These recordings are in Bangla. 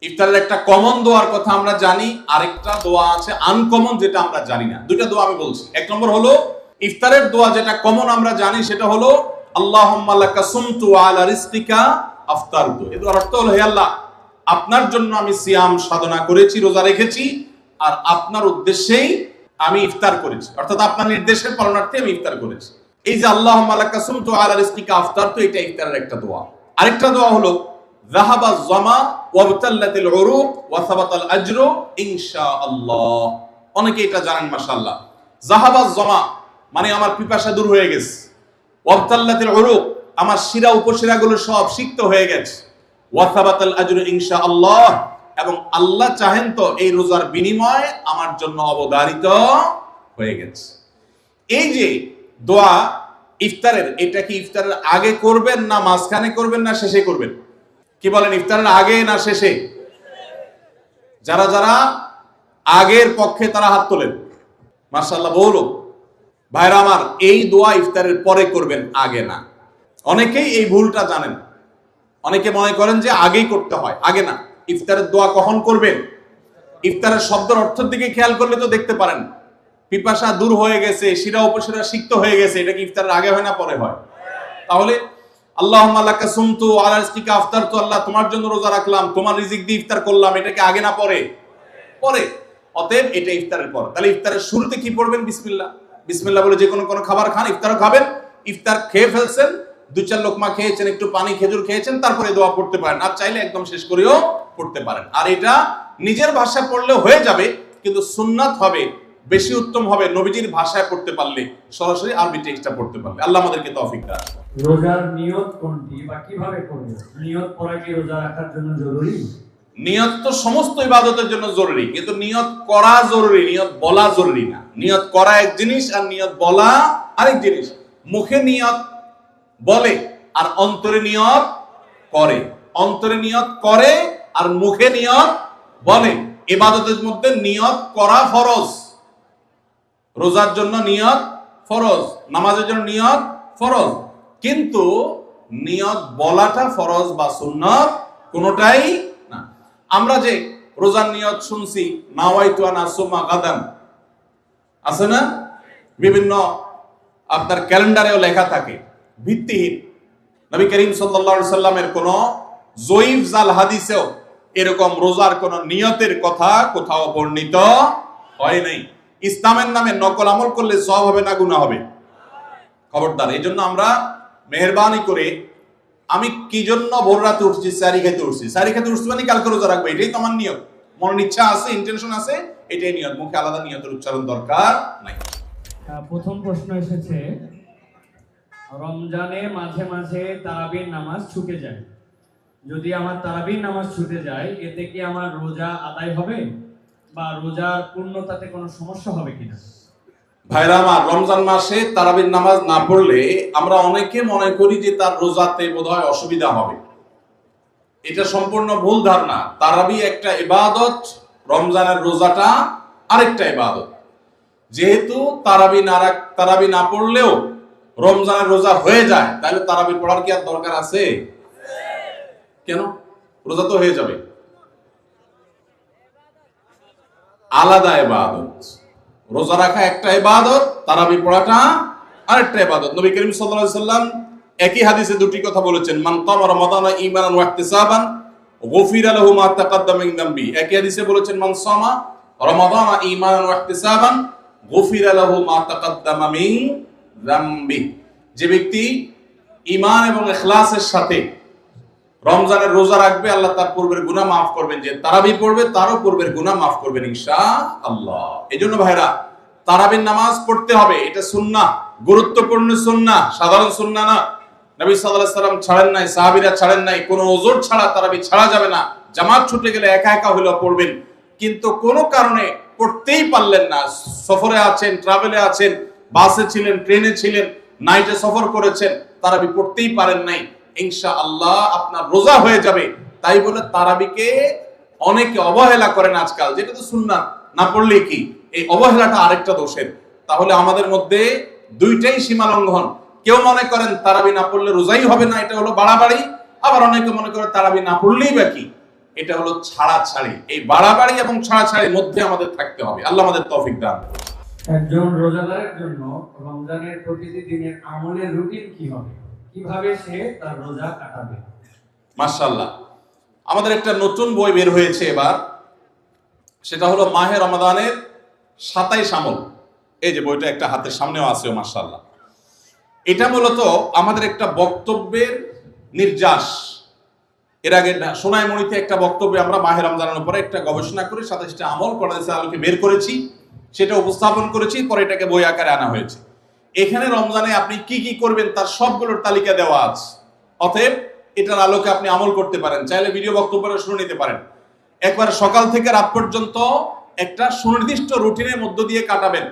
ইফতারের একটা কমন দোয়ার কথা আমরা জানি, আরেকটা দোয়া আছে আনকমন, যেটা আমরা জানি না। দুইটা দোয়া আমি বলছি। এক নম্বর হলো ইফতারের দোয়া, যেটা কমন আমরা জানি, সেটা হলো আল্লাহুম্মা লাকা সুমতু ওয়া আলা রিজকিকা আফতারতু। এর অর্থ হলো, হে আল্লাহ, আপনার জন্য আমি সিয়াম সাধনা করেছি, রোজা রেখেছি, আর আপনার উদ্দেশ্যেই আমি ইফতার করেছি, অর্থাৎ আপনার নির্দেশের পালনার্থে আমি ইফতার করেছি। এই যে আল্লাহুম্মা লাকা সুমতু ওয়া আলা রিজকিকা আফতারতু, এটা ইফতারের একটা দোয়া। আরেকটা দোয়া হলো যাহাবা যামা ওয়াবতাল্লাতিল উরুক ওয়া সাবাতাল আজরু ইনশাআল্লাহ। অনেকে এটা জানেন, মাশাআল্লাহ। যাহাবা যামা মানে আমার পিপাসা দূর হয়ে গেছে, ওয়াবতাল্লাতিল উরুক আমার শিরা উপশিরাগুলো সব সিক্ত হয়ে গেছে, ওয়া সাবাতাল আজরু ইনশাআল্লাহ এবং আল্লাহ চাহেন তো এই রোজার বিনিময় আমার জন্য অবধারিত হয়ে গেছে। এই যে দোয়া ইফতারের, এটা কি ইফতারের আগে করবেন, না মাঝখানে করবেন, না শেষে করবেন? কি বলেন, ইফতারের আগে না শেষে? যারা যারা আগের পক্ষে তারা হাত তোলেন, মাশাআল্লাহ। বলো ভাইরা আমার, এই দোয়া ইফতারের পরে করবেন, আগে না। অনেকেই এই ভুলটা জানেন, অনেকে মনে করেন যে আগেই করতে হয়, আগে না। ইফতারের দোয়া কখন করবেন? ইফতারের শব্দের অর্থের দিকে খেয়াল করলে তো দেখতে পারেন, পিপাসা দূর হয়ে গেছে, শিরা উপশিরা সিক্ত হয়ে গেছে, এটা কি ইফতারের আগে হয় না পরে হয়? তাহলে আল্লাহুম্মা লাকা সুমতু ওয়া আলা রিজকিকা আফতারতু, আল্লাহ তোমার জন্য রোজা রাখলাম, তোমার রিজিক দিয়ে ইফতার করলাম, এটা কি আগে না পরে? পরে। অতএব এটা ইফতারের পর। তাহলে ইফতারের শুরুতে কি পড়বেন? বিসমিল্লাহ। বিসমিল্লাহ বলে যে কোনো খাবার খান, ইফতারও খাবেন। ইফতার খেয়ে ফেলছেন, দুই চার লোকমা খেয়েছেন, একটু পানি খেজুর খেয়েছেন, তারপরে দোয়া পড়তে পারেন। আর চাইলে একদম শেষ করেও পড়তে পারেন। আর এটা নিজের ভাষায় পড়লে হয়ে যাবে, কিন্তু সুন্নাত হবে, বেশি উত্তম হবে নবীজির ভাষায় পড়তে পারলে, সরাসরি আরবি টেক্সটটা পড়তে পারলে। আল্লাহ আমাদেরকে তৌফিক দান। রোজার নিয়ত কোনটি বা কিভাবে করব? নিয়ত করা কি রোজা রাখার জন্য জরুরি? নিয়ত তো সমস্ত ইবাদতের জন্য জরুরি, কিন্তু নিয়ত করা জরুরি, নিয়ত বলা জরুরি না। নিয়ত করা এক জিনিস, আর নিয়ত বলা আরেক জিনিস। মুখে নিয়ত বলে আর অন্তরে নিয়ত করে, অন্তরে নিয়ত করে আর মুখে নিয়ত বলে। ইবাদতের মধ্যে নিয়ত করা ফরজ। রোজার জন্য নিয়ত ফরজ, নামাজের জন্য নিয়ত ফরজ, কিন্তু নিয়ত বলাটা ফরজ বা সুন্নাত কোনোটাই না। আমরা যে রোজার নিয়ত শুনছি, নাওয়াইতু আন আসুমা গাদান, আছে না? বিভিন্ন আপনার ক্যালেন্ডারেও লেখা থাকে, ভিত্তিহীন। নবী করিম সাল্লাল্লাহু আলাইহি সাল্লামের কোন জয়ীফ জাল হাদিসেও এরকম রোজার কোন নিয়তের কথা কোথাও বর্ণিত হয় নাই। ইসলামের নামে নকল আমল করলে সওয়াব হবে না গুনাহ হবে? খবরদার। এই জন্য আমরা মেহেরবানি করে, আমি কি জন্য ভোর রাতে উঠছি? সারি খেতে উঠছি। সারি খেতে উঠছি মানে কালকে রোজা রাখবো, এটাই তো আমার নিয়ত। মনের ইচ্ছা আছে, ইন্টেনশন আছে, এটাই নিয়ত। মুখে আলাদা নিয়তের উচ্চারণ দরকার নাই। প্রথম প্রশ্ন এসেছে, রমজানে মাঝে মাঝে তারাবির নামাজ ছুটে যায়। যদি আমার তারাবির নামাজ ছুটে যায়, এতে কি আমার রোজা আদায় হবে বা রোজার পূর্ণতাতে কোনো সমস্যা হবে কিনা? ভাইরা আমার, রমজান মাসে তারাবির নামাজ না পড়লে আমরা অনেকে মনে করি যে তার রোজাতে বোধহয় অসুবিধা হবে। এটা সম্পূর্ণ ভুল ধারণা। তারাবি একটা ইবাদত, রমজানের রোজাটা আরেকটা ইবাদত। যেহেতু তারাবি না পড়লেও রমজানের রোজা হয়ে যায়, তাহলে তারাবি পড়ার কি আর দরকার আছে? কেন? রোজা তো হয়ে যাবে। আলাদা ইবাদত। রোজা রাখা একটা ইবাদত, তারাবি পড়াটা আরেকটা ইবাদত। নবী করিম সাল্লাল্লাহু আলাইহি সাল্লাম একই হাদিসে দুটি কথা বলেছেন, মান কামা রমাদানা ঈমানান ওয়া ইহতিসাবান গুফিরা লাহু মা তাকাদ্দামা মিন যামবি। একই হাদিসে বলেছেন, মান সামা রমাদানা ঈমানান ওয়া ইহতিসাবান গুফিরা লাহু মা তাকাদ্দামা মিন যামবি। যে ব্যক্তি ঈমান এবং ইখলাসের সাথে রমজানের রোজা রাখবে, আল্লাহ তার পূর্বের গুনাহ মাফ করবেন। যে তারাবি পড়বে, তারও পূর্বের গুনাহ মাফ করবেন ইনশাআল্লাহ। এজন্য ভাইরা, তারাবির নামাজ পড়তে হবে, এটা সুন্নাহ, গুরুত্বপূর্ণ সুন্নাহ, সাধারণ সুন্নাহ না। নবী সাল্লাল্লাহু আলাইহি সাল্লাম ছাড়েন নাই, সাহাবীরা ছাড়েন নাই। কোনো ওযর ছাড়া তারাবি ছাড়া যাবে না। জামাত ছুটে গেলে একা একা হলেও পড়বেন, কিন্তু কোনো কারণে পড়তেই পারলেন না, সফরে আছেন, ট্রাভেলে আছেন, বাসে ছিলেন, ট্রেনে ছিলেন, নাইটে সফর করেছেন, তারাবি পড়তেই পারেন নাই, ইনশাআল্লাহ আপনার রোজা হয়ে যাবে। তাই বলে তারাবিকে অনেকে অবহেলা করেন আজকাল, যেটা তো সুন্নাত, না পড়লে কি? এই অবহেলাটা আরেকটা দোষের। তাহলে আমাদের মধ্যে দুইটাই সীমা লঙ্ঘন। কেউ মনে করেন তারাবি না পড়লে রোজাই হবে না, এটা হলো বাড়াবাড়ি। আবার অনেকে মনে করে তারাবি না পড়লেই বা কি, এটা হলো ছাড়াছাড়ি। এই বাড়াবাড়ি এবং ছাড়াছাড়ির মধ্যে আমাদের থাকতে হবে। আল্লাহ আমাদের তৌফিক দান। একজন রোজাদারের জন্য রমজানের প্রতিটি দিনের আমলের রুটিন কি হবে, কিভাবে সে তার রোজা কাটাবে? মাশাআল্লাহ, আমাদের একটা নতুন বই বের হয়েছে এবার, সেটা হলো মাহে রমাদানের 27 আমল। এই যে বইটা একটা হাতের সামনেও আছে, মাশাআল্লাহ। এটা মূলত আমাদের একটা বক্তব্যের নির্যাস। এর আগে সোনাইমণিতে একটা বক্তব্যে আমরা মাহে রমজানের উপরে একটা গবেষণা করে 27টা আমল কোরআনের আলোকে বের করেছি, সেটা উপস্থাপন করেছি, পরে এটাকে বই আকারে আনা হয়েছে। এখানে রমজানে আপনি কি কি করবেন তার সবগুলোর তালিকা দেওয়া আছে। অতএব এটার আলোকে আপনি আমল করতে পারেন, চাইলে ভিডিও বক্তব্যটা শুনে নিতে পারেন। একবার সকাল থেকে রাত পর্যন্ত একটা সুনির্দিষ্ট রুটিনের মধ্য দিয়ে কাটাবেন।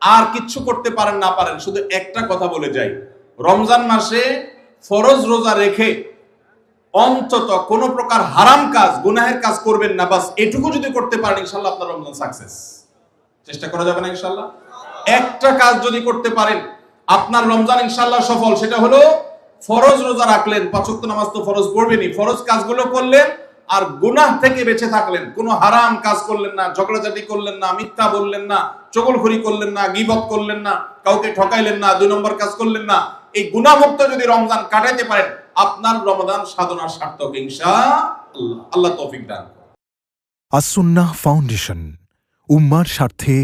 আর কিচ্ছু করতে পারেন না পারেন, শুধু একটা কথা বলে যাই, রমজান মাসে ফরজ রোজা রেখে অন্তত কোনো প্রকার হারাম কাজ, গুনাহের কাজ করবেন না। বাস এটুকু যদি করতে পারেন, ইনশাআল্লাহ আপনার রমজান সাকসেস। চেষ্টা করা যাবে না ইনশাআল্লাহ? একটা কাজ যদি করতে পারেন, আপনার রমজান ইনশাআল্লাহ সফল। সেটা হলো ফরজ রোজা রাখলেন, 5 ওয়াক্ত নামাজ তো ফরজ পড়বেনই, ফরজ কাজগুলো করলেন, আর গুনাহ থেকে বেঁচে থাকলেন। কোনো হারাম কাজ করলেন না, ঝগড়াঝাটি করলেন না, মিথ্যা বললেন না, চগলখড়ি করলেন না, গীবত করলেন না, কাউকে ঠকাইলেন না, 2 নম্বর কাজ করলেন না। এই গুনাহমুক্ত যদি রমজান কাটাইতে পারেন, আপনার রমাদান সাধনার সার্থক ইনশাআল্লাহ। আল্লাহ তৌফিক দান। আসুন্নাহ ফাউন্ডেশন, উম্মার স্বার্থে